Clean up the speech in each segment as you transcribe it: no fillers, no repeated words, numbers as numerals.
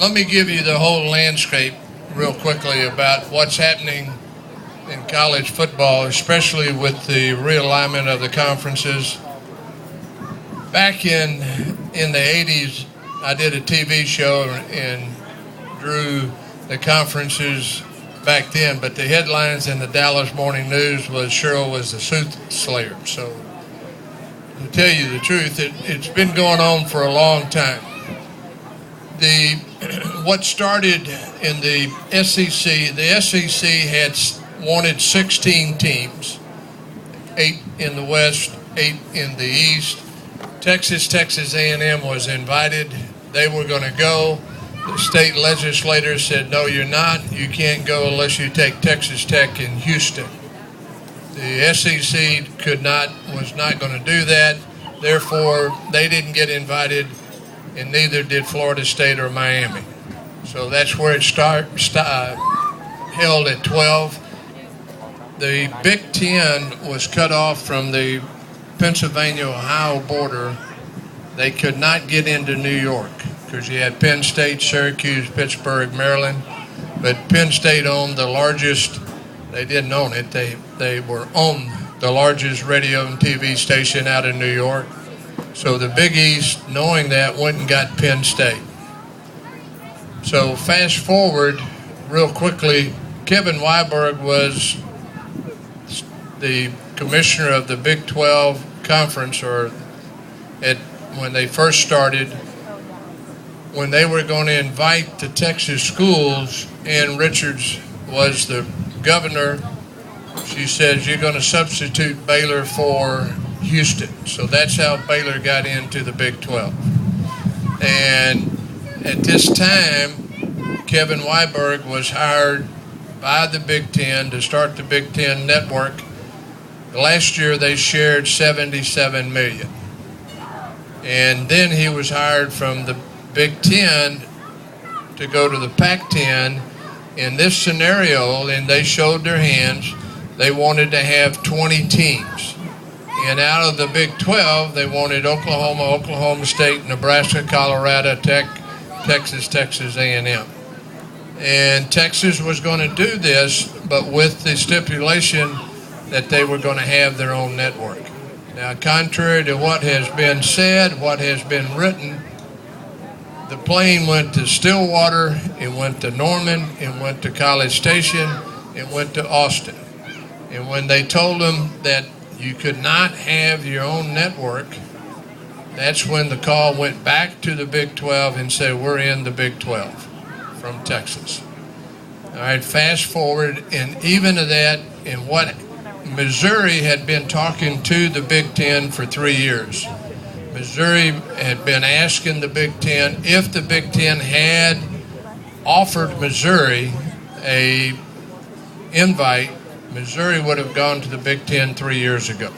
let me give you the whole landscape real quickly about what's happening in college football, especially with the realignment of the conferences. Back in the 80s, I did a TV show and drew the conferences back then, but the headlines in the Dallas Morning News was Cheryl was the soothsayer. So to tell you the truth, it's been going on for a long time. What started in the SEC had wanted 16 teams, 8 in the West, 8 in the East. Texas A&M was invited. They were going to go. The state legislature said, no, you're not. You can't go unless you take Texas Tech in Houston. The SEC was not going to do that. Therefore, they didn't get invited, and neither did Florida State or Miami. So that's where it held at 12. The Big Ten was cut off from the Pennsylvania-Ohio border. They could not get into New York because you had Penn State, Syracuse, Pittsburgh, Maryland. But Penn State owned the largest, they didn't own it, they were on the largest radio and TV station out in New York. So the Big East, knowing that, went and got Penn State. So fast forward real quickly, Kevin Weiberg was the commissioner of the Big 12 Conference, when they first started, when they were going to invite the Texas schools. Ann Richards was the governor. She says, you're going to substitute Baylor for Houston. So that's how Baylor got into the Big 12. And at this time, Kevin Weiberg was hired by the Big Ten to start the Big Ten network. Last year they shared $77 million. And then he was hired from the Big Ten to go to the Pac-10. In this scenario, and they showed their hands, they wanted to have 20 teams. And out of the Big 12, they wanted Oklahoma, Oklahoma State, Nebraska, Colorado, Texas A&M. And Texas was going to do this, but with the stipulation that they were going to have their own network. Now, contrary to what has been said, what has been written, the plane went to Stillwater, it went to Norman, it went to College Station, it went to Austin. And when they told them that you could not have your own network, that's when the call went back to the Big 12 and said, we're in the Big 12 from Texas. All right, fast forward, and even to that, in what Missouri had been talking to the Big Ten for 3 years. Missouri had been asking the Big Ten if the Big Ten had offered Missouri a invite, Missouri would have gone to the Big Ten 3 years ago.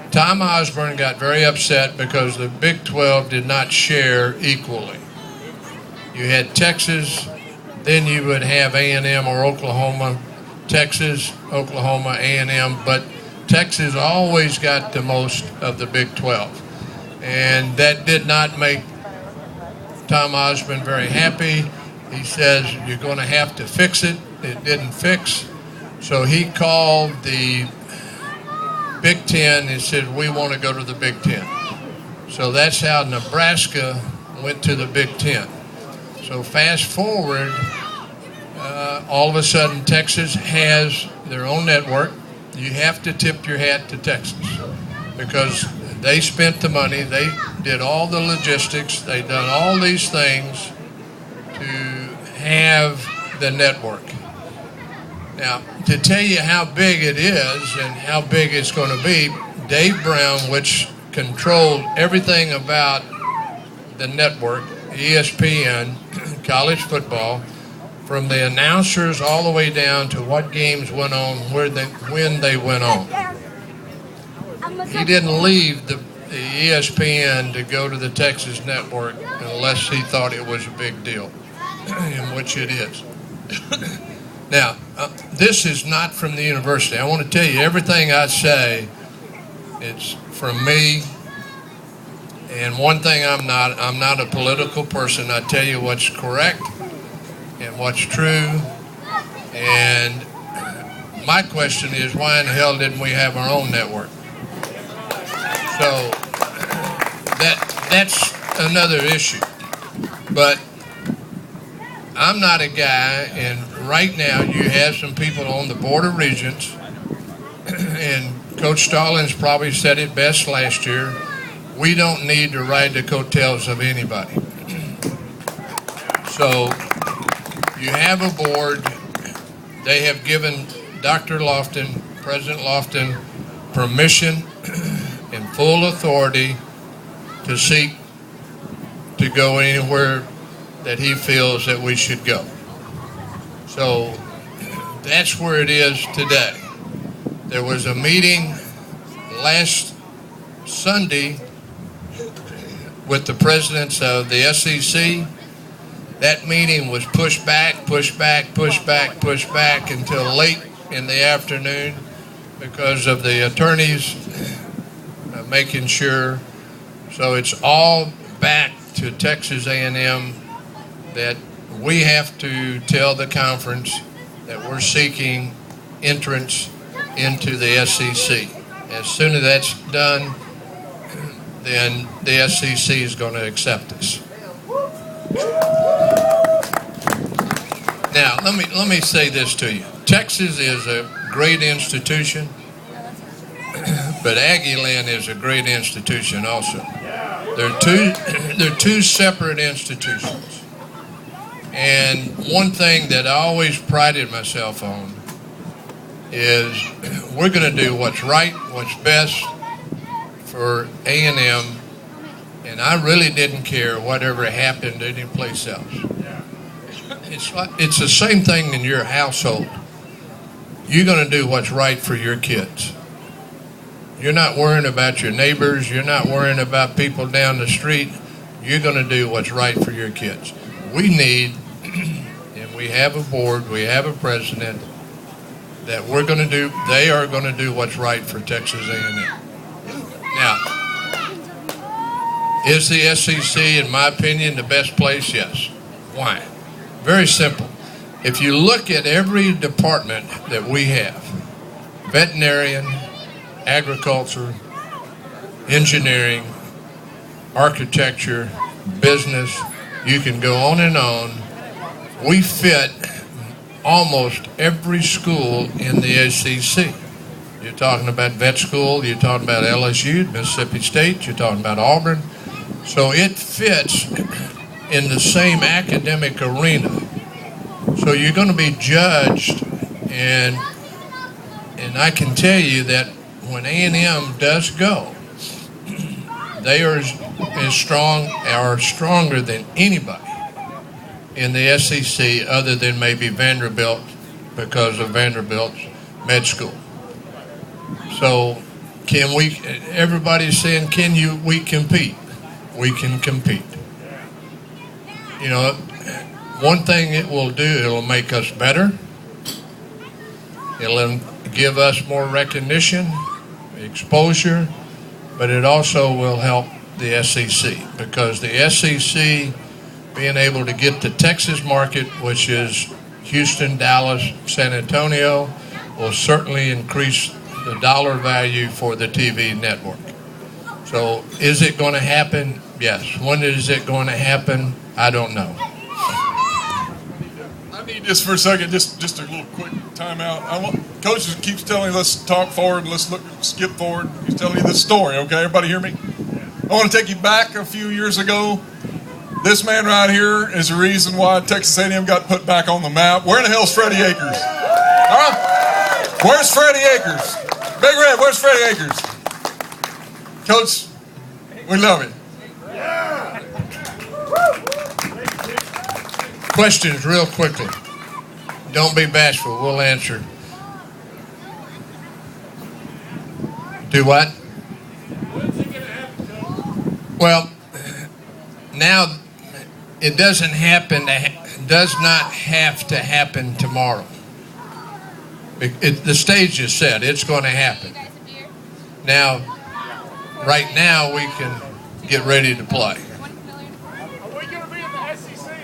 Tom Osborne got very upset because the Big 12 did not share equally. You had Texas, then you would have A&M or Oklahoma, Texas, Oklahoma, A&M, but Texas always got the most of the Big 12. And that did not make Tom Osborne very happy. He says, you're going to have to fix it. It didn't fix. So he called the Big Ten and said, we want to go to the Big Ten. So that's how Nebraska went to the Big Ten. So fast forward, all of a sudden Texas has their own network. You have to tip your hat to Texas because they spent the money, they did all the logistics, they done all these things to have the network. Now, to tell you how big it is and how big it's going to be, Dave Brown, which controlled everything about the network, ESPN, college football, from the announcers all the way down to what games went on, when they went on. He didn't leave the ESPN to go to the Texas network unless he thought it was a big deal, in which it is. Now, this is not from the university. I want to tell you, everything I say, it's from me, And one thing I'm not a political person. I tell you what's correct and what's true. And my question is, why in the hell didn't we have our own network? So that's another issue. But I'm not a guy, and right now you have some people on the Board of Regents, and Coach Stallings probably said it best last year, we don't need to ride the coattails of anybody. So you have a board. They have given Dr. Lofton, President Lofton, permission and full authority to seek to go anywhere that he feels that we should go. So that's where it is today. There was a meeting last Sunday with the presidents of the SEC. That meeting was pushed back until late in the afternoon because of the attorneys making sure. So it's all back to Texas A&M that we have to tell the conference that we're seeking entrance into the SEC. As soon as that's done, then the SEC is going to accept us. Now, let me say this to you. Texas is a great institution, but Aggieland is a great institution also. They're two separate institutions. And one thing that I always prided myself on is we're going to do what's right, what's best for A&M, and I really didn't care whatever happened any place else. It's the same thing in your household. You're going to do what's right for your kids. You're not worrying about your neighbors. You're not worrying about people down the street. You're going to do what's right for your kids. We need, and we have a board, we have a president, that they are going to do what's right for Texas A&M. Now, is the SEC, in my opinion, the best place? Yes. Why? Very simple. If you look at every department that we have, veterinarian, agriculture, engineering, architecture, business, you can go on and on. We fit almost every school in the SEC. You're talking about vet school, you're talking about LSU, Mississippi State, you're talking about Auburn. So it fits in the same academic arena. So you're going to be judged, and I can tell you that when A&M does go, they are as strong or stronger than anybody in the SEC other than maybe Vanderbilt because of Vanderbilt's med school. So everybody's saying, we compete? We can compete. You know, one thing it will do, it'll make us better. It'll give us more recognition, exposure, but it also will help the SEC because the SEC being able to get the Texas market, which is Houston, Dallas, San Antonio, will certainly increase the dollar value for the TV network. So is it going to happen? Yes. When is it going to happen? I don't know. I need this for a second, just a little quick timeout. Coach keeps telling me, let's talk forward, skip forward. He's telling you this story, okay? Everybody hear me? I want to take you back a few years ago. This man right here is the reason why Texas A&M got put back on the map. Where in the hell's Freddie Akers? Huh? Where's Freddie Akers? Big Red, where's Freddie Akers? Coach, we love it. Questions real quickly. Don't be bashful. We'll answer. Do what? Well, now it does not have to happen tomorrow. The stage is set. It's going to happen. Now, right now we can get ready to play.